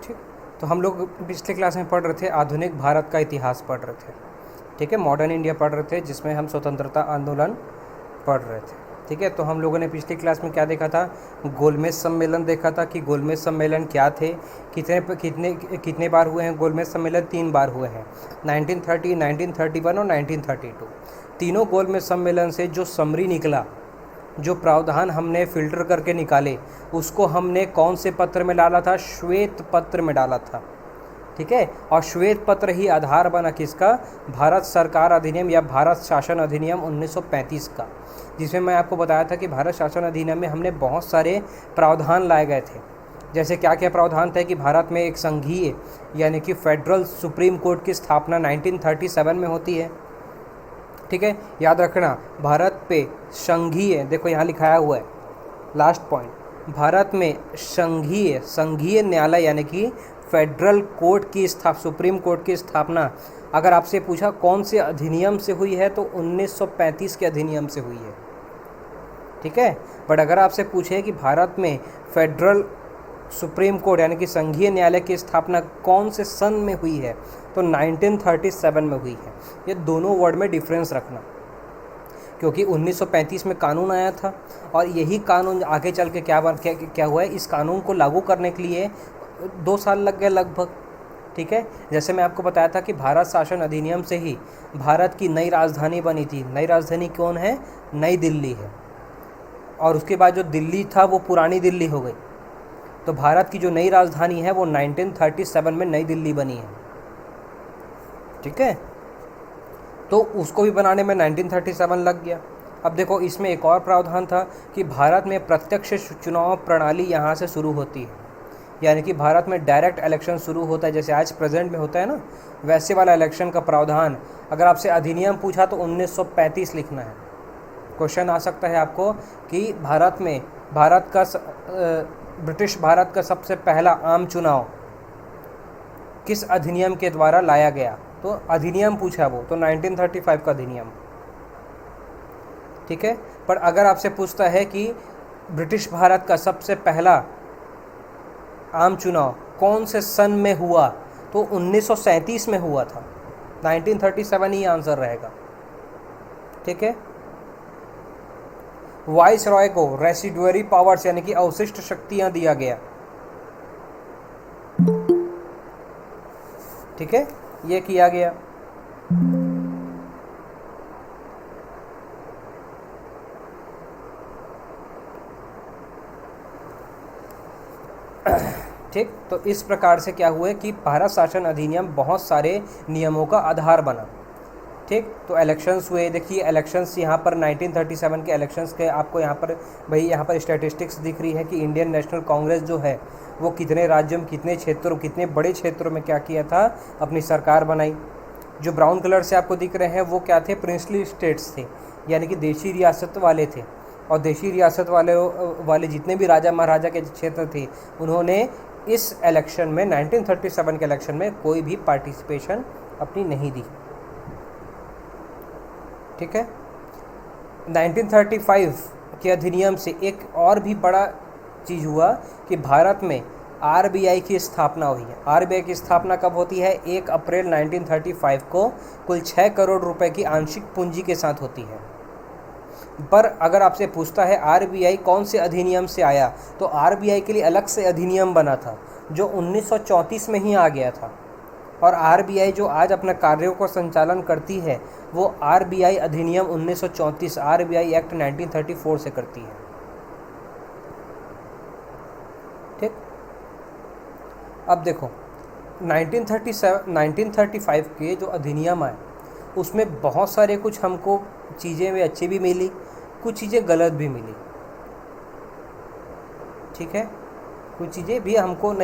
ठीक, तो हम लोग पिछले क्लास में पढ़ रहे थे आधुनिक भारत का इतिहास पढ़ रहे थे। ठीक है, मॉडर्न इंडिया पढ़ रहे थे, जिसमें हम स्वतंत्रता आंदोलन पढ़ रहे थे। ठीक है, तो हम लोगों ने पिछली क्लास में क्या देखा था, गोलमेज सम्मेलन देखा था कि गोलमेज सम्मेलन क्या थे, कितने कितने कितने बार हुए हैं गोलमेज सम्मेलन। 3 बार हुए हैं, 1930, 1931 और 1932। तीनों गोलमेज सम्मेलन से जो समरी निकला, जो प्रावधान हमने फ़िल्टर करके निकाले, उसको हमने कौन से पत्र में डाला था, श्वेत पत्र में डाला था। ठीक है, और श्वेत पत्र ही आधार बना किसका, भारत सरकार अधिनियम या भारत शासन अधिनियम 1935 का, जिसमें मैं आपको बताया था कि भारत शासन अधिनियम में हमने बहुत सारे प्रावधान लाए गए थे। जैसे क्या क्या प्रावधान थे कि भारत में एक संघीय यानी कि फेडरल सुप्रीम कोर्ट की स्थापना 1937 में होती है। ठीक है, याद रखना, भारत पे संघीय, देखो यहाँ लिखाया हुआ है लास्ट पॉइंट, भारत में संघीय न्यायालय यानी कि फेडरल कोर्ट की सुप्रीम कोर्ट की स्थापना अगर आपसे पूछा कौन से अधिनियम से हुई है तो 1935 के अधिनियम से हुई है। ठीक है, बट अगर आपसे पूछे कि भारत में फेडरल सुप्रीम कोर्ट यानी कि संघीय न्यायालय की स्थापना कौन से सन में हुई है तो 1937 में हुई है। ये दोनों वर्ड में डिफरेंस रखना, क्योंकि 1935 में कानून आया था और यही कानून आगे चल के क्या हुआ है, इस कानून को लागू करने के लिए 2 साल लग गए लगभग। ठीक है, जैसे मैं आपको बताया था कि भारत शासन अधिनियम से ही भारत की नई राजधानी बनी थी। नई राजधानी कौन है, नई दिल्ली है, और उसके बाद जो दिल्ली था वो पुरानी दिल्ली हो गई। तो भारत की जो नई राजधानी है वो 1937 में नई दिल्ली बनी है। ठीक है, तो उसको भी बनाने में 1937 लग गया। अब देखो, इसमें एक और प्रावधान था कि भारत में प्रत्यक्ष चुनाव प्रणाली यहाँ से शुरू होती है, यानी कि भारत में डायरेक्ट इलेक्शन शुरू होता है, जैसे आज प्रेजेंट में होता है ना, वैसे वाला इलेक्शन का प्रावधान। अगर आपसे अधिनियम पूछा तो 1935 लिखना है। क्वेश्चन आ सकता है आपको कि ब्रिटिश भारत का सबसे पहला आम चुनाव किस अधिनियम के द्वारा लाया गया, तो अधिनियम पूछा वो तो 1935 का अधिनियम। ठीक है, पर अगर आपसे पूछता है कि ब्रिटिश भारत का सबसे पहला आम चुनाव कौन से सन में हुआ तो 1937 में हुआ था। 1937 ही आंसर रहेगा। ठीक है, वाइस रॉय को रेसिडुअरी पावर्स यानी कि अवशिष्ट शक्तियां दिया गया। ठीक है, ये किया गया। ठीक, तो इस प्रकार से क्या हुआ कि भारत शासन अधिनियम बहुत सारे नियमों का आधार बना। ठीक, तो इलेक्शंस हुए, देखिए इलेक्शंस यहाँ पर 1937 के इलेक्शंस के आपको यहाँ पर भाई यहाँ पर स्टैटिस्टिक्स दिख रही है कि इंडियन नेशनल कांग्रेस जो है वो कितने राज्यों में, कितने क्षेत्रों, कितने बड़े क्षेत्रों में क्या किया था, अपनी सरकार बनाई। जो ब्राउन कलर से आपको दिख रहे हैं वो क्या थे, प्रिंसली स्टेट्स थे, यानी कि देशी रियासत वाले थे। और देशी रियासत वाले जितने भी राजा महाराजा के क्षेत्र थे, उन्होंने इस इलेक्शन में 1937 के इलेक्शन में कोई भी पार्टिसिपेशन अपनी नहीं दी। ठीक है, 1935 के अधिनियम से एक और भी बड़ा चीज़ हुआ कि भारत में आरबीआई की स्थापना हुई है। आरबीआई की स्थापना कब होती है, 1 अप्रैल 1935 को कुल 6 करोड़ रुपए की आंशिक पूंजी के साथ होती है। पर अगर आपसे पूछता है आरबीआई कौन से अधिनियम से आया तो आरबीआई के लिए अलग से अधिनियम बना था जो 1934 में ही आ गया था। और आरबीआई जो आज अपना कार्यों को संचालन करती है वो आरबीआई अधिनियम 1934 आरबीआई एक्ट 1934 से करती है। ठीक, अब देखो 1935 के जो अधिनियम आए उसमें बहुत सारे कुछ हमको चीज़ें में अच्छी भी मिली, कुछ चीज़ें गलत भी मिली। ठीक है, कुछ चीज़ें भी हमको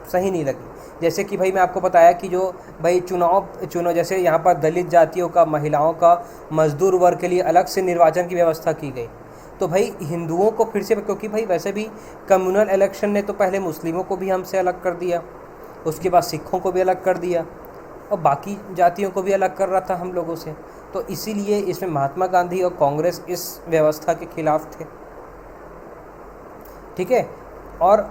सही नहीं लगी। जैसे कि भाई मैं आपको बताया कि जो भाई चुनाव जैसे यहाँ पर दलित जातियों का, महिलाओं का, मजदूर वर्ग के लिए अलग से निर्वाचन की व्यवस्था की गई। तो भाई हिंदुओं को फिर से, क्योंकि भाई वैसे भी कम्युनल इलेक्शन ने तो पहले मुस्लिमों को भी हमसे अलग कर दिया, उसके बाद सिखों को भी अलग कर दिया और बाकी जातियों को भी अलग कर रहा था हम लोगों से। तो इसीलिए इसमें महात्मा गांधी और कांग्रेस इस व्यवस्था के खिलाफ थे। ठीक है, और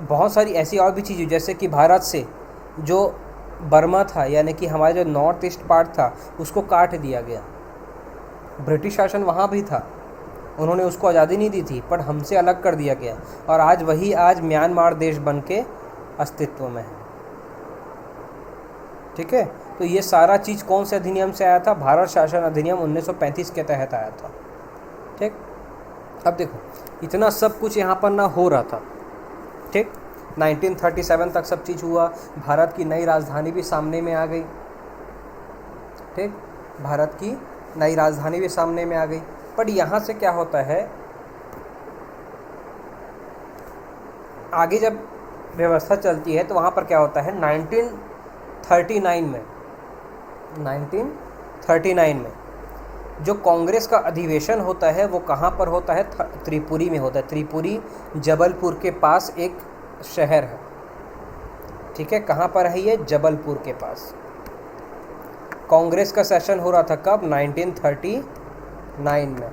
बहुत सारी ऐसी और भी चीज़ें, जैसे कि भारत से जो बर्मा था, यानी कि हमारा जो नॉर्थ ईस्ट पार्ट था, उसको काट दिया गया। ब्रिटिश शासन वहाँ भी था, उन्होंने उसको आज़ादी नहीं दी थी, पर हमसे अलग कर दिया गया, और आज म्यांमार देश बन के अस्तित्व में है। ठीक है, तो ये सारा चीज़ कौन से अधिनियम से आया था? भारत शासन अधिनियम 1935 के तहत आया था। ठीक, अब देखो इतना सब कुछ यहाँ पर ना हो रहा था। ठीक, 1937 तक सब चीज़ हुआ, भारत की नई राजधानी भी सामने में आ गई। ठीक, भारत की नई राजधानी भी सामने में आ गई। पर यहाँ से क्या होता है, आगे जब व्यवस्था चलती है तो वहाँ पर क्या होता है, 1939 में जो कांग्रेस का अधिवेशन होता है वो कहाँ पर होता है? त्रिपुरी में होता है। त्रिपुरी जबलपुर के पास एक शहर है। ठीक है, कहाँ पर है ये? जबलपुर के पास। कांग्रेस का सेशन हो रहा था कब? 1939 में।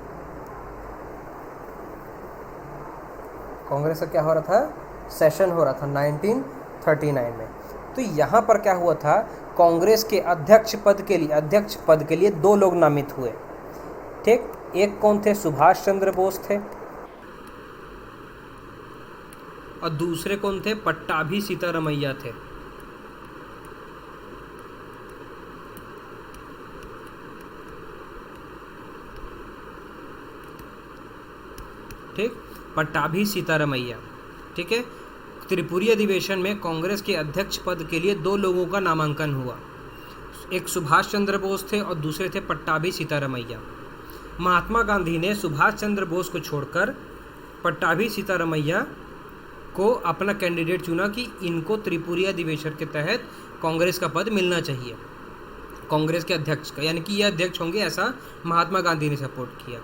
कांग्रेस का क्या हो रहा था? सेशन हो रहा था 1939 में। तो यहाँ पर क्या हुआ था, कांग्रेस के अध्यक्ष पद के लिए 2 लोग नामित हुए। ठीक, एक कौन थे? सुभाष चंद्र बोस थे, और दूसरे कौन थे? पट्टाभी सीतारमैया थे। ठीक, पट्टाभी सीतारमैया। ठीक है, त्रिपुरी अधिवेशन में कांग्रेस के अध्यक्ष पद के लिए 2 लोगों का नामांकन हुआ। एक सुभाष चंद्र बोस थे और दूसरे थे पट्टाभी सीतारमैया। महात्मा गांधी ने सुभाष चंद्र बोस को छोड़कर पट्टाभी सीतारमैया को अपना कैंडिडेट चुना कि इनको त्रिपुरी अधिवेशन के तहत कांग्रेस का पद मिलना चाहिए, कांग्रेस के अध्यक्ष का, यानी कि ये अध्यक्ष होंगे, ऐसा महात्मा गांधी ने सपोर्ट किया।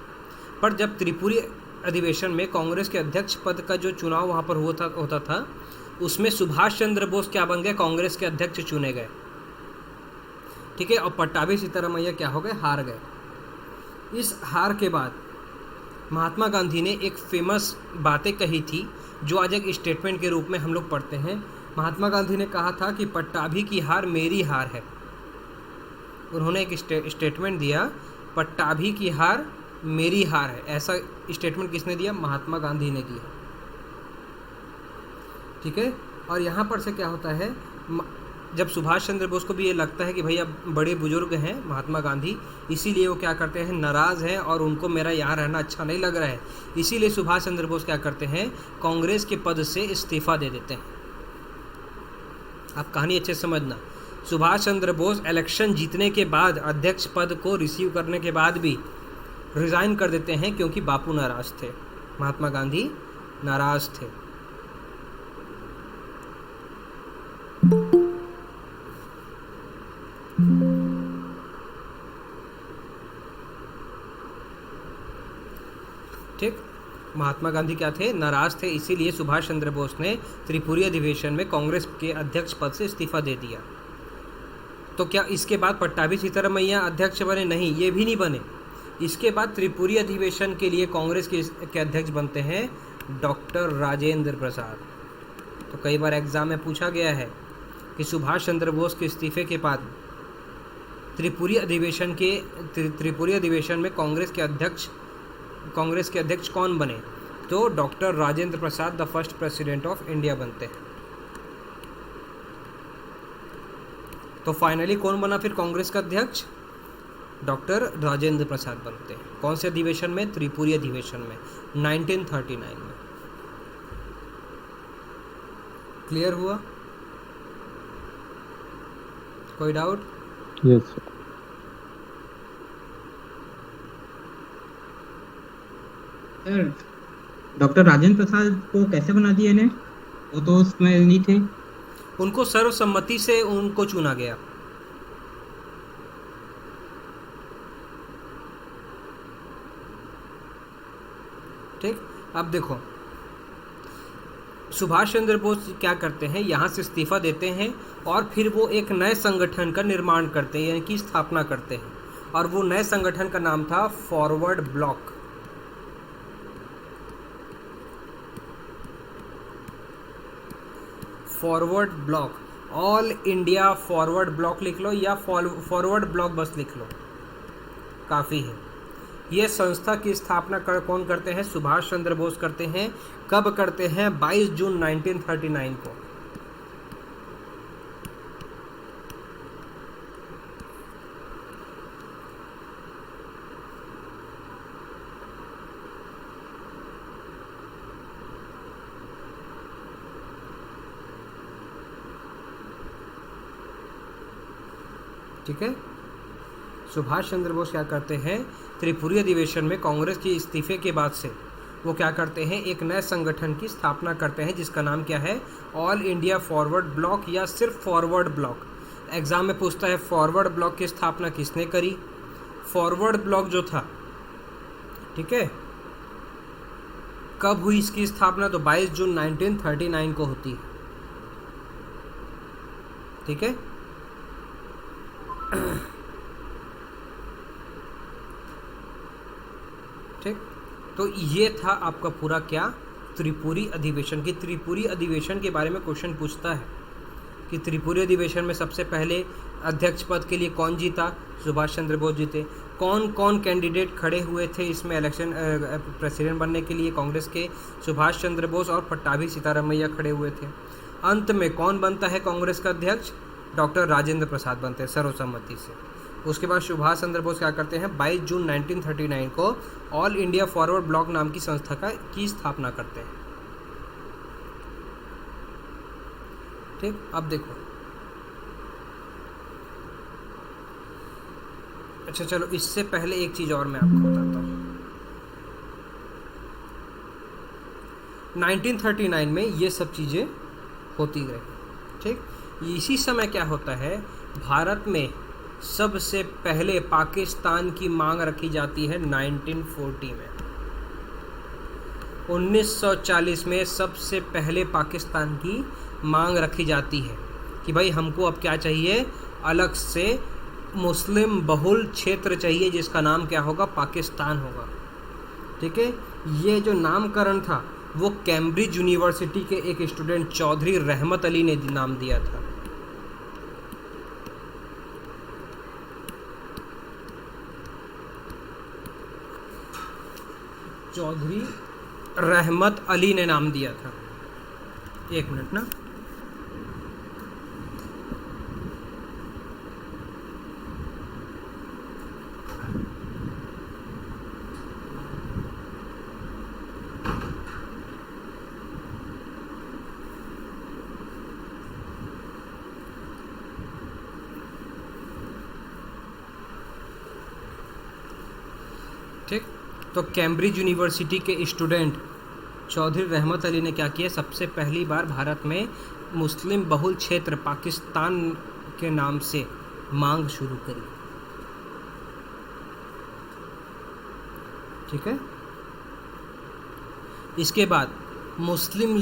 पर जब त्रिपुरी अधिवेशन में कांग्रेस के अध्यक्ष पद का जो चुनाव वहाँ पर होता था, उसमें सुभाष चंद्र बोस क्या बन गए? कांग्रेस के अध्यक्ष चुने गए। ठीक है, और पट्टाभी सीतारमैया क्या हो गए? हार गए। इस हार के बाद महात्मा गांधी ने एक फेमस बातें कही थी, जो आज एक स्टेटमेंट के रूप में हम लोग पढ़ते हैं। महात्मा गांधी ने कहा था कि पट्टाभी की हार मेरी हार है। उन्होंने एक स्टेटमेंट दिया, पट्टाभी की हार मेरी हार है। ऐसा स्टेटमेंट किसने दिया? महात्मा गांधी ने दिया। ठीक है, और यहाँ पर से क्या होता है, जब सुभाष चंद्र बोस को भी ये लगता है कि भैया बड़े बुजुर्ग हैं महात्मा गांधी, इसीलिए वो क्या करते हैं, नाराज़ हैं और उनको मेरा यहाँ रहना अच्छा नहीं लग रहा है, इसीलिए सुभाष चंद्र बोस क्या करते हैं, कांग्रेस के पद से इस्तीफ़ा दे देते हैं। आप कहानी अच्छे से समझना। सुभाष चंद्र बोस इलेक्शन जीतने के बाद, अध्यक्ष पद को रिसीव करने के बाद भी रिज़ाइन कर देते हैं, क्योंकि बापू नाराज़ थे, महात्मा गांधी नाराज़ थे। ठीक, महात्मा गांधी क्या थे? नाराज थे, इसीलिए सुभाष चंद्र बोस ने त्रिपुरी अधिवेशन में कांग्रेस के अध्यक्ष पद से इस्तीफा दे दिया। तो क्या इसके बाद पट्टाभी सीतारमैया अध्यक्ष बने? नहीं, ये भी नहीं बने। इसके बाद त्रिपुरी अधिवेशन के लिए कांग्रेस के अध्यक्ष बनते हैं डॉक्टर राजेंद्र प्रसाद। तो कई बार एग्जाम में पूछा गया है कि सुभाष चंद्र बोस के इस्तीफे के बाद त्रिपुरी अधिवेशन में कांग्रेस के अध्यक्ष कौन बने? तो doctor Rajendra Prasad the first president of India बनते हैं। तो फाइनली कौन बना फिर कांग्रेस का अध्यक्ष? डॉक्टर राजेंद्र प्रसाद बनते हैं। कौन से अधिवेशन में? त्रिपुरी अधिवेशन में 1939 में। क्लियर हुआ? कोई doubt? Yes sir. Doctor Rajendra Prasad को कैसे बना दिया इन्हें? वो तो उसमें नहीं थे। उनको सर्वसम्मति से उनको चुना गया। ठीक, अब देखो सुभाष चंद्र बोस क्या करते हैं, यहाँ से इस्तीफा देते हैं और फिर वो एक नए संगठन का निर्माण करते हैं, यानी कि स्थापना करते हैं, और वो नए संगठन का नाम था forward block. Forward block, all India forward block लिख लो या फॉरवर्ड ब्लॉक बस लिख लो, काफ़ी है। ये संस्था की स्थापना कौन करते हैं? सुभाष चंद्र बोस करते हैं। कब करते हैं? 22 जून 1939 को। ठीक है, सुभाष चंद्र बोस क्या करते हैं? त्रिपुरी अधिवेशन में कांग्रेस के इस्तीफे के बाद से वो क्या करते हैं? एक नए संगठन की स्थापना करते हैं जिसका नाम क्या है? ऑल इंडिया फॉरवर्ड ब्लॉक या सिर्फ फॉरवर्ड ब्लॉक। एग्जाम में पूछता है फॉरवर्ड ब्लॉक की स्थापना किसने करी? फॉरवर्ड ब्लॉक जो था, ठीक है, कब हुई इसकी स्थापना? तो 22 जून 1939 को होती है। ठीक है, ठीक, तो ये था आपका पूरा क्या? त्रिपुरी अधिवेशन। की त्रिपुरी अधिवेशन के बारे में क्वेश्चन पूछता है कि त्रिपुरी अधिवेशन में सबसे पहले अध्यक्ष पद के लिए कौन जीता? सुभाष चंद्र बोस जीते। कौन कौन कैंडिडेट खड़े हुए थे इसमें इलेक्शन प्रेसिडेंट बनने के लिए? कांग्रेस के सुभाष चंद्र बोस और पट्टाभी सीतारामैया खड़े हुए थे। अंत में कौन बनता है कांग्रेस का अध्यक्ष? डॉक्टर राजेंद्र प्रसाद बनते हैं सर्वसम्मति से। उसके बाद सुभाष चंद्र बोस क्या करते हैं? 22 जून 1939 को ऑल इंडिया फॉरवर्ड ब्लॉक नाम की संस्था की स्थापना करते हैं। ठीक, अब देखो, अच्छा चलो, इससे पहले एक चीज और मैं आपको बताता हूँ। 1939 में ये सब चीजें होती रही। ठीक, इसी समय क्या होता है? भारत में सबसे पहले पाकिस्तान की मांग रखी जाती है 1940 में। 1940 में सबसे पहले पाकिस्तान की मांग रखी जाती है कि भाई हमको अब क्या चाहिए? अलग से मुस्लिम बहुल क्षेत्र चाहिए जिसका नाम क्या होगा? पाकिस्तान होगा। ठीक है, ये जो नामकरण था वो कैम्ब्रिज यूनिवर्सिटी के एक स्टूडेंट चौधरी रहमत अली ने नाम दिया था। चौधरी रहमत अली ने नाम दिया था। एक मिनट ना, ठीक, तो कैम्ब्रिज यूनिवर्सिटी के स्टूडेंट चौधरी रहमत अली ने क्या किया? सबसे पहली बार भारत में मुस्लिम बहुल क्षेत्र पाकिस्तान के नाम से मांग शुरू करी। ठीक है, इसके बाद मुस्लिम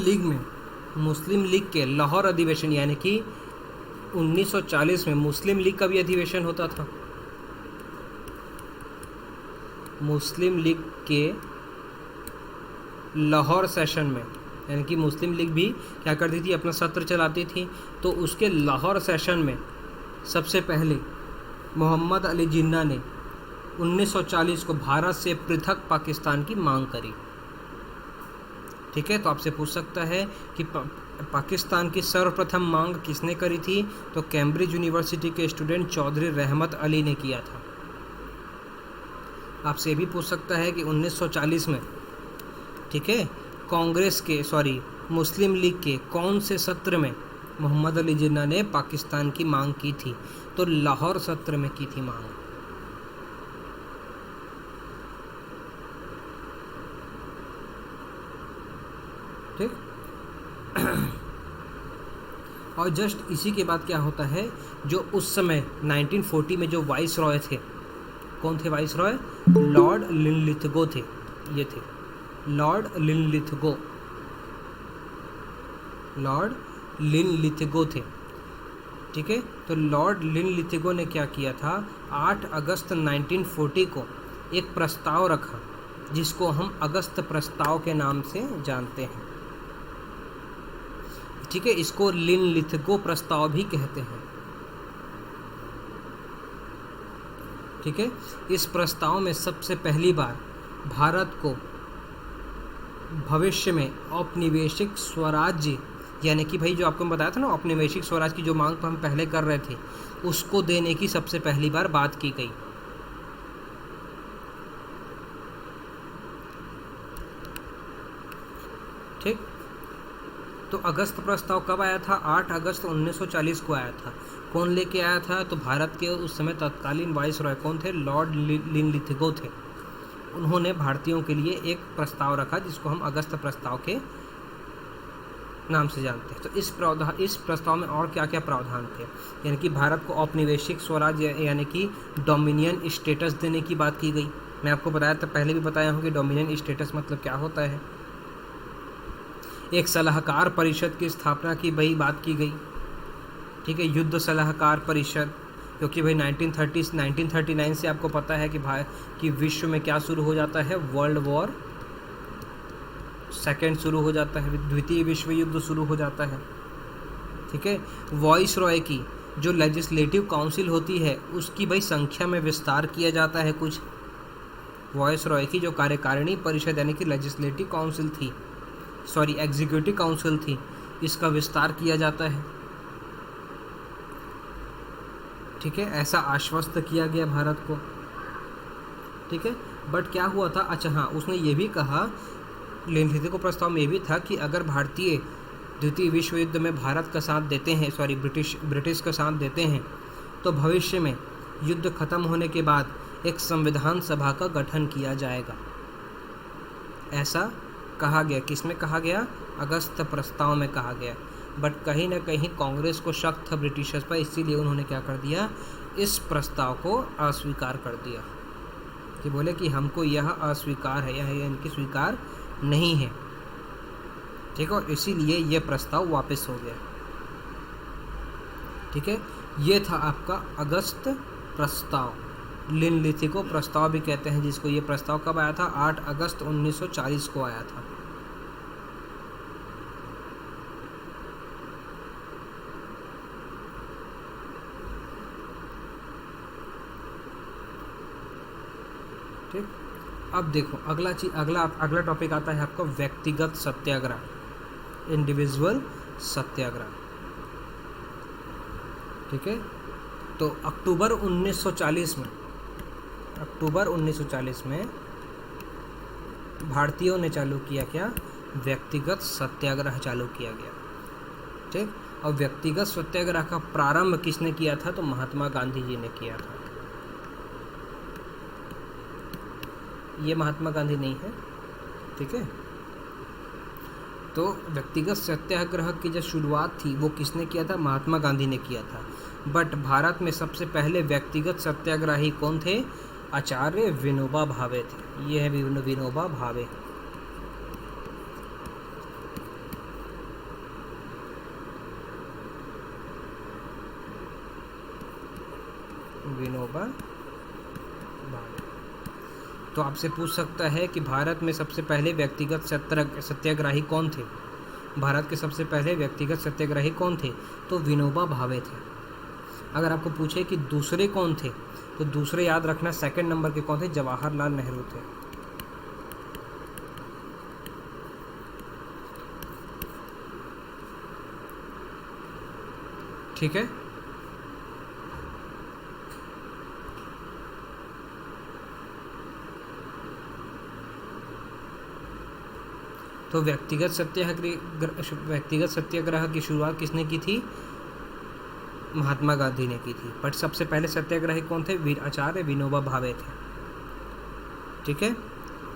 लीग के लाहौर अधिवेशन, यानी कि 1940 में मुस्लिम लीग का भी अधिवेशन होता था। मुस्लिम लीग के लाहौर सेशन में, यानी कि मुस्लिम लीग भी क्या करती थी? अपना सत्र चलाती थी। तो उसके लाहौर सेशन में सबसे पहले मोहम्मद अली जिन्ना ने 1940 को भारत से पृथक पाकिस्तान की मांग करी। ठीक है, तो आपसे पूछ सकता है कि पाकिस्तान की सर्वप्रथम मांग किसने करी थी? तो कैम्ब्रिज यूनिवर्सिटी के स्टूडेंट चौधरी रहमत अली ने किया था। आपसे ये भी पूछ सकता है कि 1940 में, ठीक है, मुस्लिम लीग के कौन से सत्र में मोहम्मद अली जिन्ना ने पाकिस्तान की मांग की थी? तो लाहौर सत्र में की थी मांग। ठीक, और जस्ट इसी के बाद क्या होता है? जो उस समय 1940 में जो वाइस रॉय थे, कौन थे वाइस रॉय? लॉर्ड लिनलिथगो थे। ये थे लॉर्ड लिनलिथगो थे। ठीक है, तो लॉर्ड लिनलिथगो ने क्या किया था? 8 अगस्त 1940 को एक प्रस्ताव रखा जिसको हम अगस्त प्रस्ताव के नाम से जानते हैं। ठीक है, इसको लिनलिथगो प्रस्ताव भी कहते हैं। ठीक है, इस प्रस्ताव में सबसे पहली बार भारत को भविष्य में औपनिवेशिक स्वराज्य, यानी कि भाई जो आपको बताया था ना औपनिवेशिक स्वराज की जो मांग हम पहले कर रहे थे, उसको देने की सबसे पहली बार बात की गई। ठीक, तो अगस्त प्रस्ताव कब आया था? 8 अगस्त 1940 को आया था। कौन लेके आया था? तो भारत के उस समय तत्कालीन वाइसरॉय कौन थे? लॉर्ड लिनलिथगो थे। उन्होंने भारतीयों के लिए एक प्रस्ताव रखा जिसको हम अगस्त प्रस्ताव के नाम से जानते हैं। तो इस प्रस्ताव में और क्या क्या प्रावधान थे? यानी कि भारत को औपनिवेशिक स्वराज यानी कि डोमिनियन स्टेटस देने की बात की गई। मैं आपको बताया था, पहले भी बताया हूँ कि डोमिनियन स्टेटस मतलब क्या होता है। एक सलाहकार परिषद की स्थापना की भाई बात की गई। ठीक है, युद्ध सलाहकार परिषद, क्योंकि भाई 1939 से आपको पता है कि विश्व में क्या शुरू हो जाता है? वर्ल्ड वॉर सेकेंड शुरू हो जाता है, द्वितीय विश्व युद्ध शुरू हो जाता है। ठीक है, वॉइस रॉय की जो लेजिस्लेटिव काउंसिल होती है उसकी भाई संख्या में विस्तार किया जाता है कुछ। वॉइस रॉय की जो कार्यकारिणी परिषद यानी कि लेजिस्लेटिव काउंसिल थी, सॉरी एग्जीक्यूटिव काउंसिल थी, इसका विस्तार किया जाता है। ठीक है, ऐसा आश्वस्त किया गया भारत को। ठीक है, बट क्या हुआ था? अच्छा हाँ, उसने ये भी कहा, लिनलिथगो प्रस्ताव में ये भी था कि अगर भारतीय द्वितीय विश्व युद्ध में भारत का साथ देते हैं, सॉरी ब्रिटिश का साथ देते हैं, तो भविष्य में युद्ध खत्म होने के बाद एक संविधान सभा का गठन किया जाएगा। ऐसा कहा गया। किसमें कहा गया? अगस्त प्रस्ताव में कहा गया। बट कहीं ना कहीं कांग्रेस को शक था ब्रिटिशर्स पर, इसीलिए उन्होंने क्या कर दिया? इस प्रस्ताव को अस्वीकार कर दिया कि बोले कि हमको यह अस्वीकार है, यह इनकी स्वीकार नहीं है। ठीक है, और इसीलिए यह प्रस्ताव वापस हो गया। ठीक है, ये था आपका अगस्त प्रस्ताव, लिनलिथगो प्रस्ताव भी कहते हैं जिसको। ये प्रस्ताव कब आया था? 8 अगस्त 1940 को आया था। ठीक, अब देखो अगला टॉपिक आता है आपका व्यक्तिगत सत्याग्रह, इंडिविजुअल सत्याग्रह। ठीक है, तो अक्टूबर 1940 में भारतीयों ने चालू किया क्या? व्यक्तिगत सत्याग्रह चालू किया गया। ठीक, और व्यक्तिगत सत्याग्रह का प्रारंभ किसने किया था? तो महात्मा गांधी जी ने किया था। ये महात्मा गांधी नहीं है। ठीक है, तो व्यक्तिगत सत्याग्रह की जो शुरुआत थी वो किसने किया था? महात्मा गांधी ने किया था। बट भारत में सबसे पहले व्यक्तिगत सत्याग्रही कौन थे? आचार्य विनोबा भावे थे। ये है विनोबा भावे। विनोबा भावे। तो आपसे पूछ सकता है कि भारत में सबसे पहले व्यक्तिगत सत्याग्रही कौन थे? भारत के सबसे पहले व्यक्तिगत सत्याग्रही कौन थे? तो विनोबा भावे थे। अगर आपको पूछे कि दूसरे कौन थे, तो दूसरे याद रखना सेकंड नंबर के कौन थे? जवाहरलाल नेहरू थे। ठीक है, तो व्यक्तिगत सत्याग्रह की शुरुआत किसने की थी? महात्मा गांधी ने की थी। बट सबसे पहले सत्याग्रही कौन थे? आचार्य विनोबा भावे थे। ठीक है,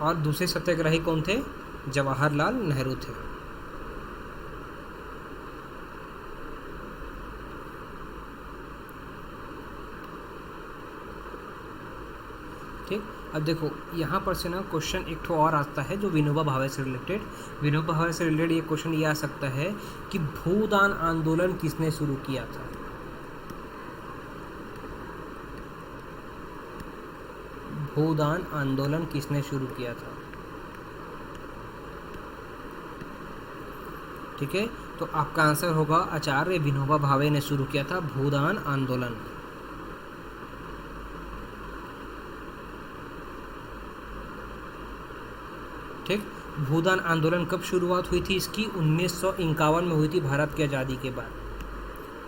और दूसरे सत्याग्रही कौन थे? जवाहरलाल नेहरू थे। ठीक, अब देखो यहाँ पर से ना क्वेश्चन एक ठो और आता है जो विनोबा भावे से रिलेटेड। विनोबा भावे से रिलेटेड ये क्वेश्चन ये आ सकता है कि भूदान आंदोलन किसने शुरू किया था? भूदान आंदोलन किसने शुरू किया था? ठीक है, तो आपका आंसर होगा आचार्य विनोबा भावे ने शुरू किया था भूदान आंदोलन। ठीक, भूदान आंदोलन कब शुरुआत हुई थी इसकी? 1951 में हुई थी, भारत की आज़ादी के बाद।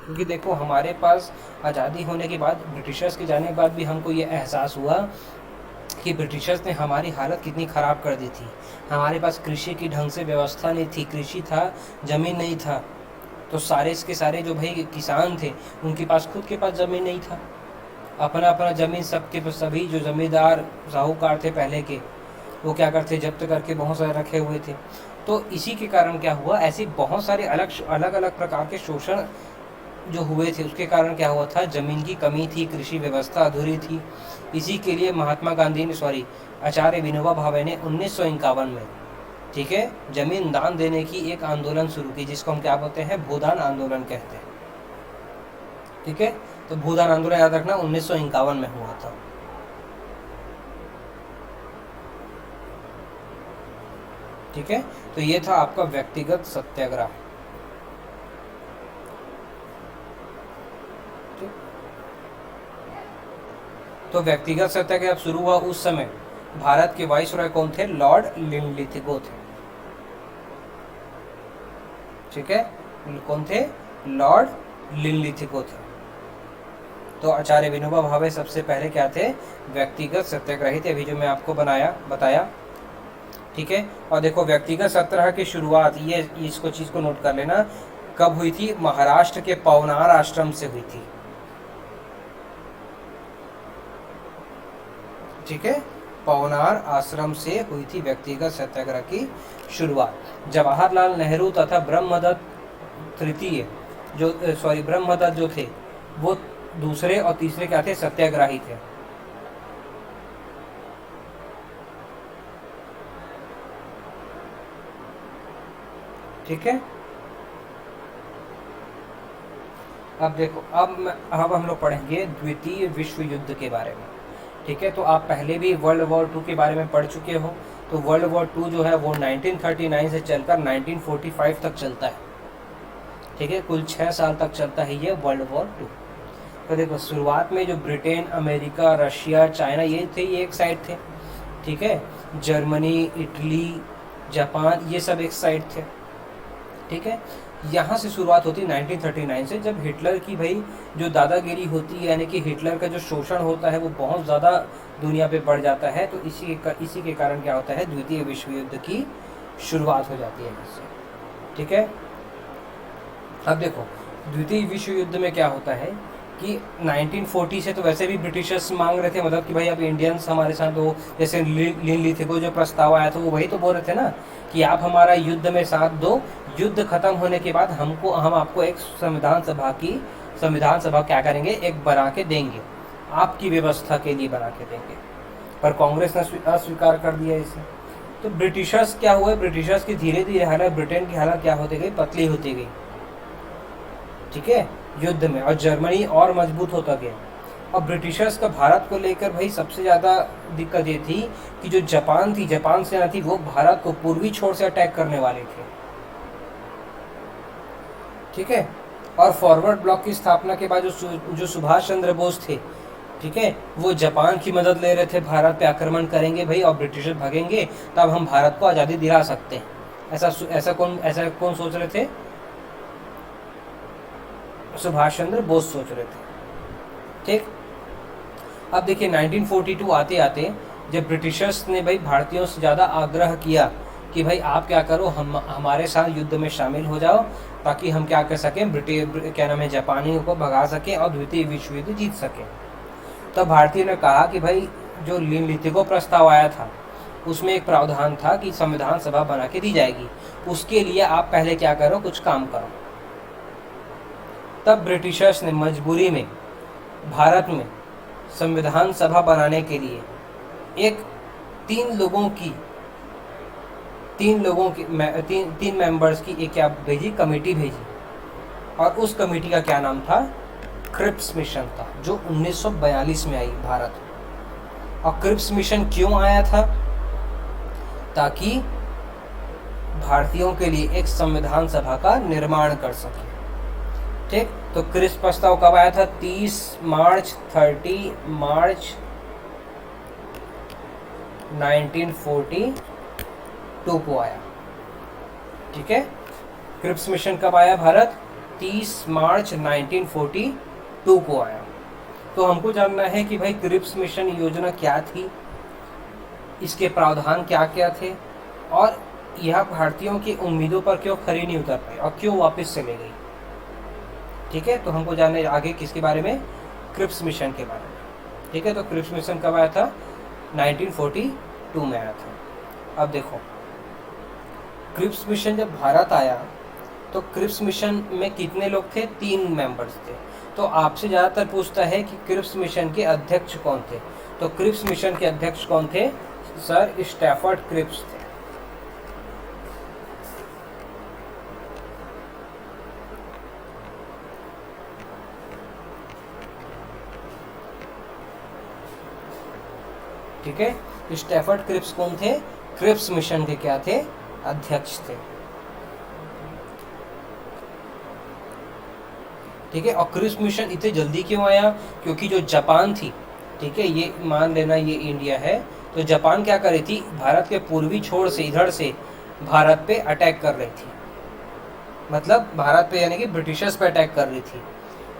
क्योंकि देखो हमारे पास आज़ादी होने के बाद, ब्रिटिशर्स के जाने के बाद भी हमको ये एहसास हुआ कि ब्रिटिशर्स ने हमारी हालत कितनी ख़राब कर दी थी। हमारे पास कृषि की ढंग से व्यवस्था नहीं थी, कृषि था, ज़मीन नहीं था, तो सारे के सारे जो भाई किसान थे उनके पास खुद के पास ज़मीन नहीं था, अपना अपना ज़मीन सबके सभी जो ज़मींदार साहूकार थे पहले के, वो क्या करते, जब्त करके बहुत सारे रखे हुए थे। तो इसी के कारण क्या हुआ, ऐसी बहुत सारे अलग अलग प्रकार के शोषण जो हुए थे, उसके कारण क्या हुआ था, ज़मीन की कमी थी, कृषि व्यवस्था अधूरी थी। इसी के लिए महात्मा गांधी ने आचार्य विनोबा भावे ने 1951 में, ठीक है, जमीन दान देने की एक आंदोलन शुरू की, जिसको हम क्या बोलते हैं, भूदान आंदोलन कहते हैं। ठीक है, तो भूदान आंदोलन याद रखना 1951 में हुआ था। ठीक है, तो ये था आपका व्यक्तिगत सत्याग्रह। तो व्यक्तिगत सत्याग्रह शुरू हुआ उस समय भारत के वाइसरॉय कौन थे, लॉर्ड लिनलिथिगो थे। ठीक है, कौन थे, लॉर्ड लिनलिथिगो थे। तो आचार्य विनोबा भावे सबसे पहले क्या थे, व्यक्तिगत सत्याग्रही थे, अभी जो मैं आपको बताया। ठीक है, और देखो व्यक्तिगत सत्याग्रह की शुरुआत, ये इसको चीज को नोट कर लेना, कब हुई थी, महाराष्ट्र के पवनार आश्रम से हुई थी। ठीक है, पवनार आश्रम से हुई थी व्यक्तिगत सत्याग्रह की शुरुआत। जवाहरलाल नेहरू तथा ब्रह्मदत्त जो थे वो दूसरे और तीसरे क्या थे, सत्याग्रही थे। ठीक है, अब देखो, अब हम लोग पढ़ेंगे द्वितीय विश्व युद्ध के बारे में। ठीक है, तो आप पहले भी वर्ल्ड वॉर 2 के बारे में पढ़ चुके हो। तो वर्ल्ड वॉर 2 जो है वो 1939 से चलकर 1945 तक चलता है। ठीक है, कुल 6 साल तक चलता है ये वर्ल्ड वॉर 2। तो देखो शुरुआत में जो ब्रिटेन, अमेरिका, रशिया, चाइना, ये थे, ये एक साइड थे। ठीक है, जर्मनी, इटली, जापान, ये सब एक साइड थे। ठीक है, यहाँ से शुरुआत होती है 1939 से, जब हिटलर की भाई जो दादागिरी होती है, यानी कि हिटलर का जो शोषण होता है वो बहुत ज़्यादा दुनिया पे बढ़ जाता है। तो इसी के कारण क्या होता है, द्वितीय विश्व युद्ध की शुरुआत हो जाती है इससे। ठीक है, अब देखो द्वितीय विश्व युद्ध में क्या होता है कि 1940 से तो वैसे भी ब्रिटिशर्स मांग रहे थे, मतलब कि भाई अब इंडियंस हमारे साथ हो, जैसे लिनलिथिगो जो प्रस्ताव आया था वो वही तो बोल रहे थे ना कि आप हमारा युद्ध में साथ दो, युद्ध खत्म होने के बाद हम आपको एक संविधान सभा क्या करेंगे, एक बना के देंगे, आपकी व्यवस्था के लिए बना के देंगे। पर कांग्रेस ने अस्वीकार कर दिया इसे। तो ब्रिटिशर्स क्या हुआ, ब्रिटिशर्स की धीरे धीरे हालत, ब्रिटेन की हालत क्या होती गई, पतली होती गई। ठीक है, युद्ध में, और जर्मनी और मजबूत होता गया। और ब्रिटिशर्स का भारत को लेकर भाई सबसे ज़्यादा दिक्कत ये थी कि जो जापान सेना थी वो भारत को पूर्वी छोर से अटैक करने वाले थे। ठीक है, और फॉरवर्ड ब्लॉक की स्थापना के बाद जो सुभाष चंद्र बोस थे, ठीक है, वो जापान की मदद ले रहे थे, भारत पे आक्रमण करेंगे भाई और ब्रिटिशर भागेंगे तब हम भारत को आज़ादी दिला सकते हैं। ऐसा कौन सोच रहे थे, सुभाष चंद्र बोस सोच रहे थे। ठीक, अब देखिए 1942 आते आते जब ब्रिटिशर्स ने भाई भारतीयों से ज़्यादा आग्रह किया कि भाई आप क्या करो, हमारे साथ युद्ध में शामिल हो जाओ ताकि हम क्या कर सकें, क्या नाम है, जापानियों को भगा सकें और द्वितीय विश्व युद्ध जीत सकें। तब भारतीयों ने कहा कि भाई जो लिनलिथिगो प्रस्ताव आया था उसमें एक प्रावधान था कि संविधान सभा बना के दी जाएगी, उसके लिए आप पहले क्या करो, कुछ काम करो। तब ब्रिटिशर्स ने मजबूरी में भारत में संविधान सभा बनाने के लिए एक तीन मेंबर्स की एक क्या भेजी, कमेटी भेजी, और उस कमेटी का क्या नाम था, क्रिप्स मिशन था, जो 1942 में आई भारत। और क्रिप्स मिशन क्यों आया था, ताकि भारतीयों के लिए एक संविधान सभा का निर्माण कर सके। ठीक, तो क्रिप्स प्रस्ताव कब आया था? 30 मार्च 1942 को आया। ठीक है, क्रिप्स मिशन कब आया भारत? 30 मार्च 1942 को आया। तो हमको जानना है कि भाई क्रिप्स मिशन योजना क्या थी, इसके प्रावधान क्या क्या थे, और यह भारतीयों की उम्मीदों पर क्यों खरी नहीं उतर पाई और क्यों वापस चले गई। ठीक है, तो हमको जानना है आगे किसके बारे में? क्रिप्स मिशन के बारे में। ठीक है, तो क्रिप्स मिशन कब आया था? 1942 में आया था। अब देखो, क्रिप्स मिशन जब भारत आया तो क्रिप्स मिशन में कितने लोग थे? 3 मेंबर्स थे। तो आपसे ज़्यादातर पूछता है कि क्रिप्स मिशन के अध्यक्ष कौन थे। तो क्रिप्स मिशन के अध्यक्ष कौन थे? सर स्टैफर्ड क्रिप्स थे। ठीक है, स्टैफर्ड क्रिप्स कौन थे? क्रिप्स मिशन के क्या थे? अध्यक्ष थे। ठीक है, और क्रिप्स मिशन इतने जल्दी क्यों आया? क्योंकि जो जापान थी, ठीक है, ये मान लेना ये इंडिया है, तो जापान क्या कर रही थी? भारत के पूर्वी छोर से इधर से भारत पे अटैक कर रही थी, मतलब भारत पे यानी कि ब्रिटिशर्स पे अटैक कर रही थी।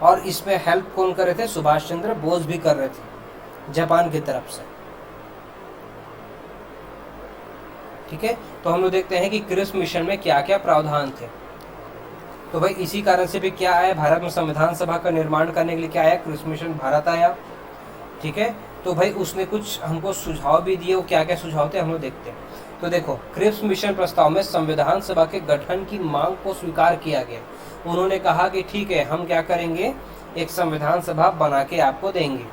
और इसमें हेल्प कौन कर रहे थे? सुभाष चंद्र बोस भी कर रहे थे जापान की तरफ से। ठीक है, तो हम लोग देखते हैं कि क्रिप्स मिशन में क्या क्या प्रावधान थे। तो भाई इसी कारण से भी क्या आया? भारत में संविधान सभा का निर्माण करने के लिए क्या आया? क्रिप्स मिशन भारत आया। ठीक है, तो भाई उसने कुछ हमको सुझाव भी दिए। वो क्या क्या सुझाव थे हम लोग देखते हैं। तो देखो, क्रिप्स मिशन प्रस्ताव में संविधान सभा के गठन की मांग को स्वीकार किया गया। उन्होंने कहा कि ठीक है, हम क्या करेंगे, एक संविधान सभा बना के आपको देंगे।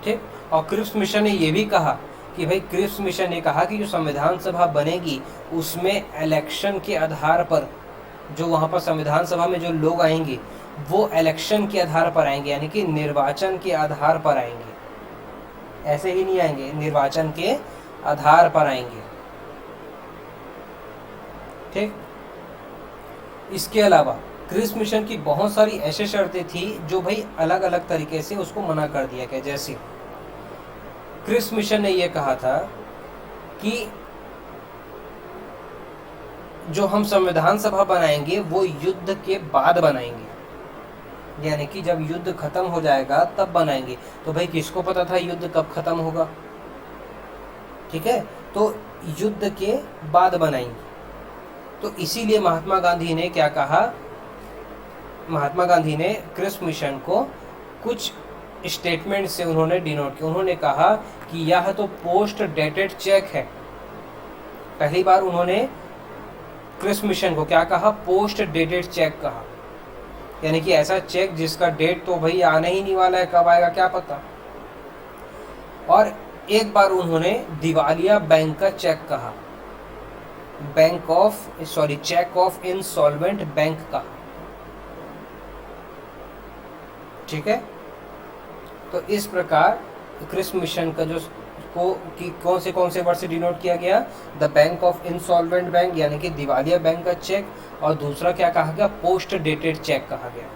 ठीक, और क्रिप्स मिशन ने ये भी कहा कि भाई क्रिप्स मिशन ने कहा कि जो संविधान सभा बनेगी उसमें इलेक्शन के आधार पर, जो वहाँ पर संविधान सभा में जो लोग आएंगे वो इलेक्शन के आधार पर आएंगे, यानी कि निर्वाचन के आधार पर आएंगे। ऐसे ही नहीं आएंगे, निर्वाचन के आधार पर आएंगे। ठीक, इसके अलावा क्रिप्स मिशन की बहुत सारी ऐसी शर्तें थी जो भाई अलग अलग तरीके से उसको मना कर दिया गया। जैसे क्रिप्स मिशन ने यह कहा था कि जो हम संविधान सभा बनाएंगे वो युद्ध के बाद बनाएंगे, यानी कि जब युद्ध खत्म हो जाएगा तब बनाएंगे। तो भाई किसको पता था युद्ध कब खत्म होगा? ठीक है, तो युद्ध के बाद बनाएंगे। तो इसीलिए महात्मा गांधी ने क्या कहा? महात्मा गांधी ने क्रिप्स मिशन को कुछ स्टेटमेंट से उन्होंने डिनोट किया। उन्होंने कहा कि यह तो पोस्ट डेटेड चेक है। पहली बार उन्होंने क्रिप्स मिशन को क्या कहा? पोस्ट डेटेड चेक कहा, यानी कि ऐसा चेक जिसका डेट तो भाई आने ही नहीं वाला है, कब आएगा क्या पता। और एक बार उन्होंने दिवालिया बैंक का चेक कहा, चेक ऑफ इंसॉल्वेंट बैंक का। ठीक है, तो इस प्रकार क्रिप्स मिशन का जो कौन से वर्ड से डिनोट किया गया? The bank of insolvent bank, यानी कि दिवालिया बैंक का चेक, और दूसरा क्या कहा गया? पोस्ट डेटेड चेक कहा गया।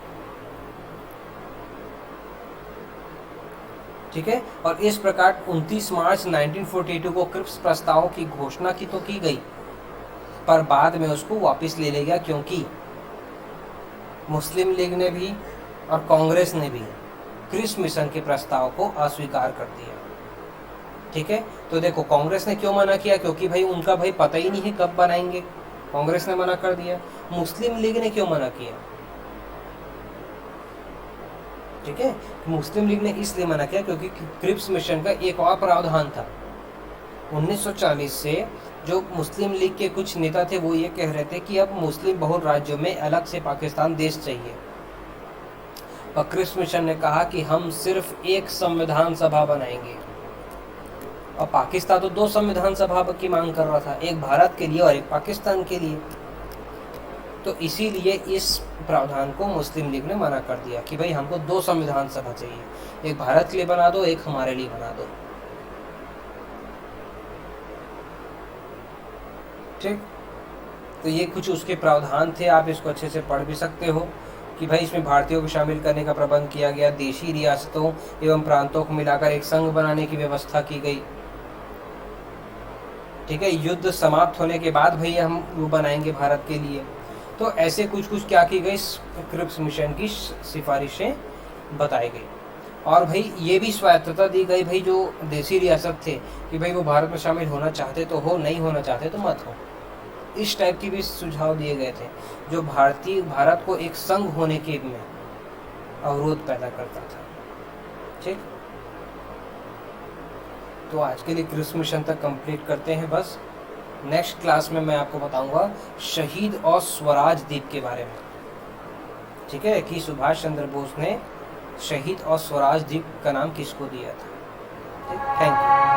ठीक है, और इस प्रकार 29 मार्च 1942 को क्रिप्स प्रस्ताव की घोषणा की तो की गई, पर बाद में उसको वापस ले लिया गया, क्योंकि मुस्लिम लीग ने भी और कांग्रेस ने भी क्रिप्स मिशन के प्रस्ताव को अस्वीकार कर दिया। ठीक है, तो देखो कांग्रेस ने क्यों मना किया? क्योंकि भाई उनका भाई पता ही नहीं है कब बनाएंगे, कांग्रेस ने मना कर दिया। मुस्लिम लीग ने क्यों मना किया? ठीक है, मुस्लिम लीग ने इसलिए मना किया क्योंकि क्रिप्स मिशन का एक और प्रावधान था। 1940 से जो मुस्लिम लीग के कुछ नेता थे वो ये कह रहे थे कि अब मुस्लिम बहुल राज्यों में अलग से पाकिस्तान देश चाहिए, और क्रिप्स मिशन ने कहा कि हम सिर्फ एक संविधान सभा बनाएंगे। और पाकिस्तान तो 2 संविधान सभा की मांग कर रहा था, एक भारत के लिए और एक पाकिस्तान के लिए। तो इसीलिए इस प्रावधान को मुस्लिम लीग ने मना कर दिया कि भाई हमको 2 संविधान सभा चाहिए, एक भारत के लिए बना दो, एक हमारे लिए बना दो। ठीक, तो ये कुछ उसके प्रावधान थे, आप इसको अच्छे से पढ़ भी सकते हो कि भाई इसमें भारतीयों को शामिल करने का प्रबंध किया गया, देशी रियासतों एवं प्रांतों को मिलाकर एक संघ बनाने की व्यवस्था की गई। ठीक है, युद्ध समाप्त होने के बाद भैया हम वो बनाएंगे भारत के लिए। तो ऐसे कुछ कुछ क्या की गई, क्रिप्स मिशन की सिफारिशें बताई गई। और भाई ये भी स्वायत्तता दी गई भाई जो देसी रियासत थे कि भाई वो भारत में शामिल होना चाहते तो हो, नहीं होना चाहते तो मत हो। इस टाइप की भी सुझाव दिए गए थे जो भारत को एक संघ होने के में अवरोध पैदा करता था। ठीक, तो आज के लिए क्रिप्स मिशन तक कंप्लीट करते हैं बस। नेक्स्ट क्लास में मैं आपको बताऊंगा शहीद और स्वराज द्वीप के बारे में। ठीक है, कि सुभाष चंद्र बोस ने शहीद और स्वराज द्वीप का नाम किसको दिया था। ठीक, थैंक यू।